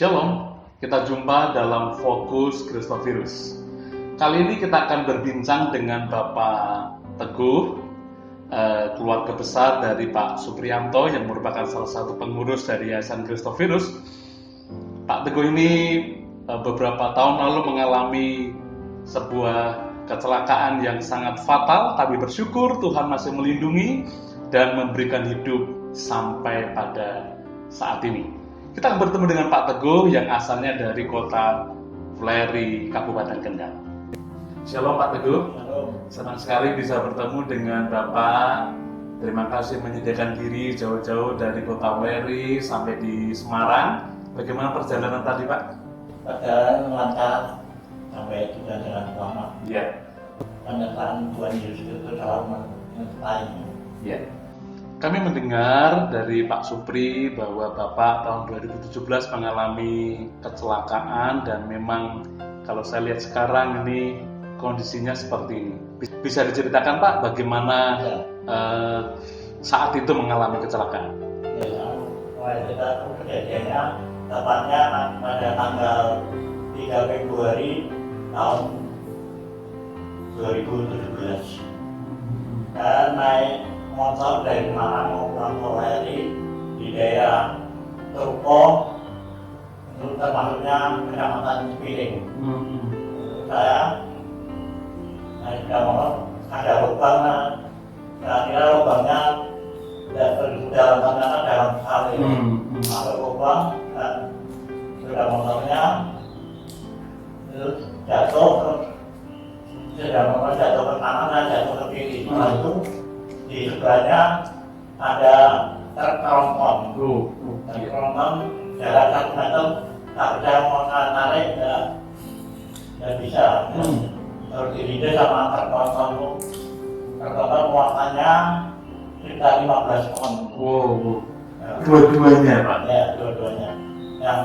Shalom, kita jumpa dalam Fokus Christovirus. Kali ini kita akan berbincang dengan Bapak Teguh, keluarga besar dari Pak Supriyanto yang merupakan salah satu pengurus dari Yayasan Christovirus. Pak Teguh ini beberapa tahun lalu mengalami sebuah kecelakaan yang sangat fatal, tapi bersyukur Tuhan masih melindungi dan memberikan hidup sampai pada saat ini. Kita akan bertemu dengan Pak Teguh yang asalnya dari kota Fleri, Kabupaten Kendal. Shalom Pak Teguh. Halo. Senang sekali bisa bertemu dengan Bapak. Terima kasih menyediakan diri jauh-jauh dari kota Fleri sampai di Semarang. Bagaimana perjalanan tadi Pak? Perjalanan lancar sampai juga dengan selamat. Iya. Penyertaan Tuhan Yesus itu selalu menyertai. Iya. Kami mendengar dari Pak Supri bahwa Bapak tahun 2017 mengalami kecelakaan dan memang kalau saya lihat sekarang ini kondisinya seperti ini. Bisa diceritakan Pak bagaimana saat itu mengalami kecelakaan? Ya, mulai kita kejadiannya tepatnya pada tanggal 3 Februari tahun 2017. Dan naik motor dari Malang mau pulang ke Fleri di daerah Turko, itu termasuknya Kecamatan Cipiring. Saya ada lubang, kira-kira lubangnya dalam ternyata dalam sekali. Masuk lubang dan sudah motornya terus jatuh, sudah motor jatuh ke kanan dan jatuh ke kiri. Setelah itu di sebelahnya ada truk tronton. Truk tronton jarak 1 meter, tak bisa mau tarik dan bisa. Terus dirindas sama truk tronton itu. Truk tronton muatannya sekitar 15 ton. Dua-duanya Pak? Ya, dua-duanya. Yang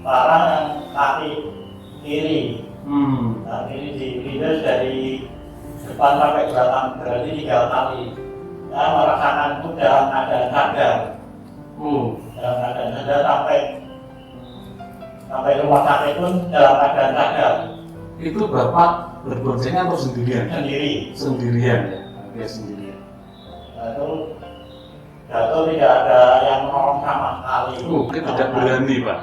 parah yang kaki kiri. Kaki kiri dirindas dari depan sampai belakang, berarti 3 kali. Ya, merasakan itu dalam keadaan sadar. Dalam keadaan sadar sampai rumah sakit pun dalam keadaan sadar. Itu Bapak berboncengan atau sendirian? Sendirian ya? Oke, sendirian. Lalu jatuh tidak ada yang menolong sama sekali. Mungkin tidak berani Pak?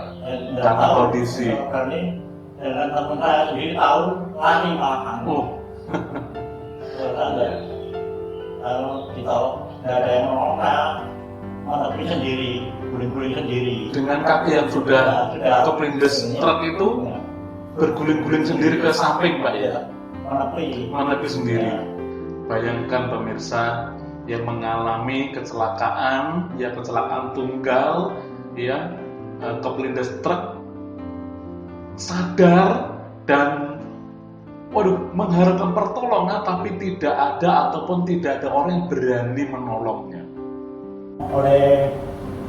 Karena kondisi. Berani. Dengan teman saya sendiri tahu lari malahan. Lalu ditolong, tidak ada yang menolong saya, tapi sendiri, guling-guling sendiri. Dengan kaki yang sudah keplindes truk itu, berguling-guling sendiri ke samping Pak ya? Menepi sendiri. Ya. Bayangkan pemirsa yang mengalami kecelakaan, ya kecelakaan tunggal, ya keplindes truk, sadar dan mengharapkan pertolongan tapi tidak ada ataupun tidak ada orang yang berani menolongnya. Oleh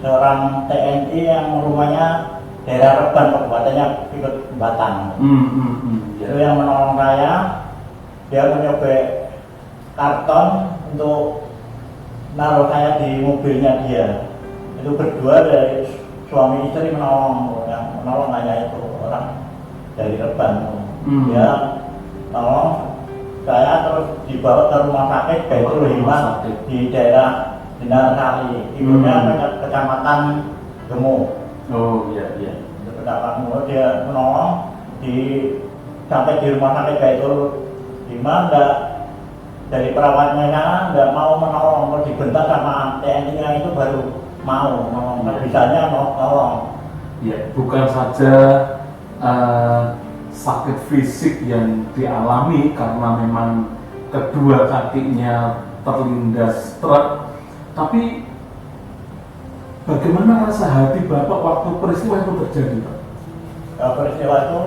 seorang TNI yang rumahnya daerah Reban, kabupatennya ikut Batang. Itu yang menolong saya, dia menyobek karton untuk naruh saya di mobilnya dia. Itu berdua dari suami istri menolong, yang menolong hanya itu orang dari Reban. Dia tolong saya terus dibawa ke rumah sakit Baitul Hikmah di daerah Dinasari, ibunya Kecamatan Gemo. Iya. Kecamatan Gemo, dia menolong sampai di rumah sakit Baitul Hikmah, dari perawatnya nggak mau menolong, mau dibentak sama TNI itu baru mau menolong. Bisanya menolong. Ya, bukan saja sakit fisik yang dialami karena memang kedua kakinya terlindas truk, tapi bagaimana rasa hati Bapak waktu peristiwa itu terjadi Pak? Peristiwa itu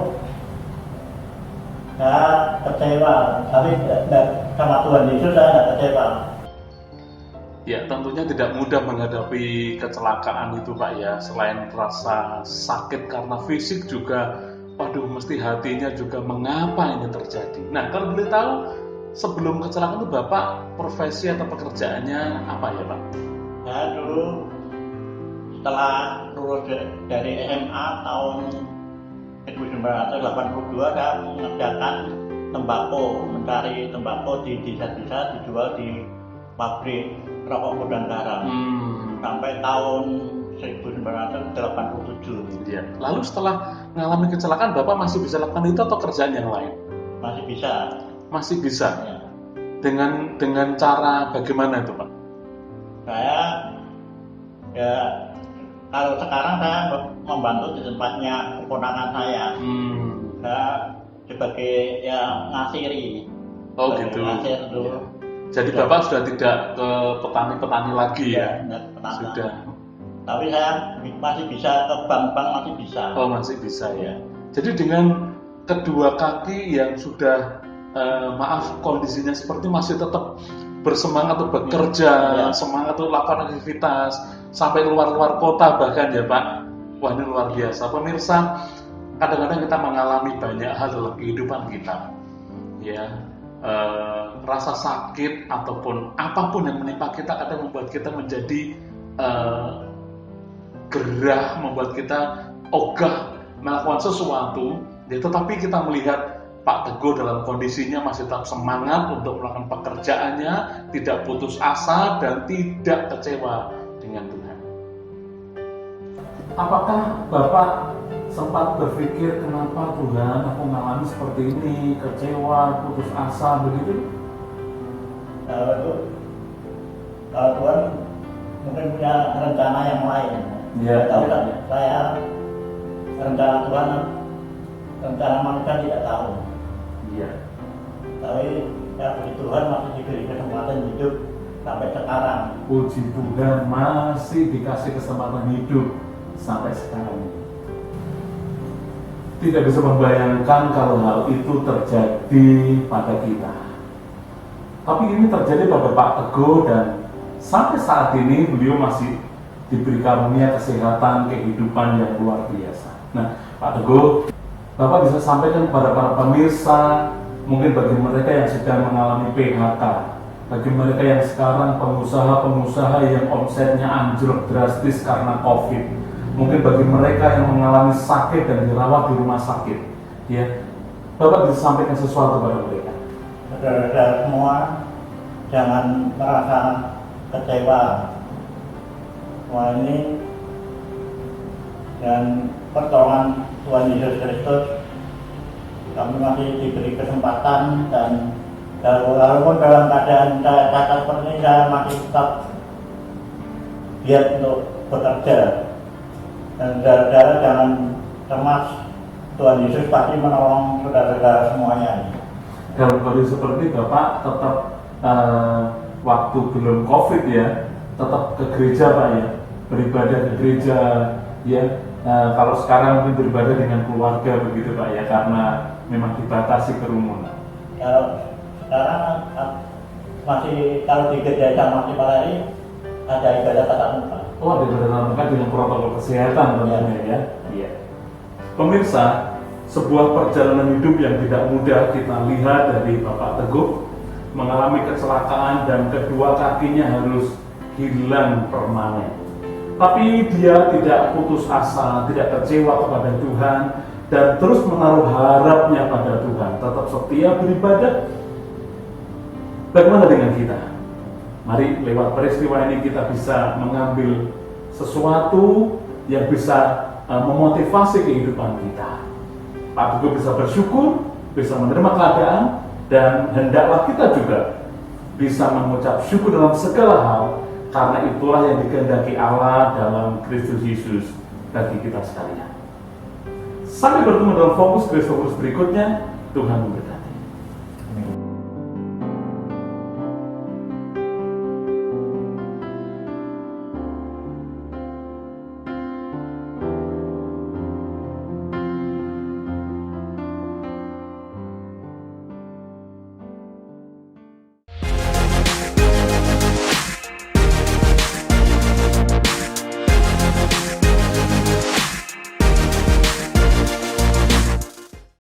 saya kecewa, tapi sama Tuhan Yesus saya tidak kecewa. Ya, tentunya tidak mudah menghadapi kecelakaan itu Pak ya. Selain rasa sakit karena fisik juga mesti hatinya juga mengapa ini terjadi. Nah, kalau boleh tahu sebelum kecelakaan itu Bapak profesi atau pekerjaannya apa ya Pak? Saya dulu setelah lulus dari SMA tahun 1982 saya mengerjakan tembakau, mencari tembakau di desa-desa dijual di pabrik rokok dan garam sampai tahun 1987. Ya. Lalu setelah mengalami kecelakaan, Bapak masih bisa lakukan itu atau kerjaan yang lain? Masih bisa. Masih bisa. Ya. Dengan cara bagaimana itu, Pak? Saya ya kalau sekarang saya membantu di tempatnya keponakan saya. Saya sebagai yang ngasiri. Oh gitu. Ngasir dulu. Ya. Jadi Bapak sudah tidak ke petani-petani lagi ya? Sudah. Tapi saya masih bisa ke bank-bank, masih bisa. Oh masih bisa ya. Jadi dengan kedua kaki yang sudah maaf kondisinya seperti masih tetap bersemangat untuk bekerja, semangat untuk lakukan aktivitas sampai luar kota bahkan ya Pak. Wah ini luar biasa. Pemirsa, kadang-kadang kita mengalami banyak hal dalam kehidupan kita, ya. Rasa sakit ataupun apapun yang menimpa kita kadang membuat kita menjadi gerah, membuat kita ogah melakukan sesuatu. Ya, tetapi kita melihat Pak Teguh dalam kondisinya masih tetap semangat untuk melakukan pekerjaannya, tidak putus asa dan tidak kecewa dengan Tuhan. Apakah Bapak sempat berpikir kenapa Tuhan aku mengalami seperti ini, kecewa, putus asa begitu? Kalau Tuhan mungkin punya rencana yang lain. Ya, tahu kan? Saya rencana Tuhan, rencana manusia tidak tahu. Iya. Tapi ya puji Tuhan masih diberi kesempatan hidup sampai sekarang. Puji Tuhan masih dikasih kesempatan hidup sampai sekarang. Tidak bisa membayangkan kalau hal itu terjadi pada kita. Tapi ini terjadi pada Pak Teguh dan sampai saat ini beliau masih diberi karunia kesehatan, kehidupan yang luar biasa. Nah, Pak Teguh, Bapak bisa sampaikan kepada para pemirsa, mungkin bagi mereka yang sedang mengalami PHK, bagi mereka yang sekarang pengusaha-pengusaha yang omsetnya anjlok drastis karena COVID, mungkin bagi mereka yang mengalami sakit dan dirawat di rumah sakit, ya, Bapak bisa sampaikan sesuatu kepada mereka. Saudara-saudara semua, jangan merasa kecewa. Semua ini dan pertolongan Tuhan Yesus Kristus, kami masih diberi kesempatan dan walaupun dalam keadaan saya cacat seperti ini, saya masih tetap giat untuk bekerja. Dan saudara-saudara jangan cemas, Tuhan Yesus pasti menolong saudara-saudara semuanya. Dalam kondisi seperti Bapak tetap waktu belum COVID ya, tetap ke gereja Pak ya, beribadah ke gereja ya. Kalau sekarang mungkin beribadah dengan keluarga begitu Pak ya, karena memang dibatasi kerumunan. Kalau sekarang masih kalau di gereja masih Paleri ada ibadah tatap muka. Oh, ada ibadah tatap muka dengan protokol kesehatan tentunya ya. Iya. Pemirsa, sebuah perjalanan hidup yang tidak mudah kita lihat dari Bapak Teguh, mengalami kecelakaan dan kedua kakinya harus hilang permanen. Tapi dia tidak putus asa, tidak kecewa kepada Tuhan dan terus menaruh harapnya pada Tuhan, tetap setia beribadah. Bagaimana dengan kita? Mari lewat peristiwa ini kita bisa mengambil sesuatu yang bisa memotivasi kehidupan kita. Pak Teguh bisa bersyukur, bisa menerima keadaan, dan hendaklah kita juga bisa mengucap syukur dalam segala hal, karena itulah yang dikehendaki Allah dalam Kristus Yesus bagi kita sekalian. Sampai bertemu dalam Fokus Kristus berikutnya. Tuhan memberkati.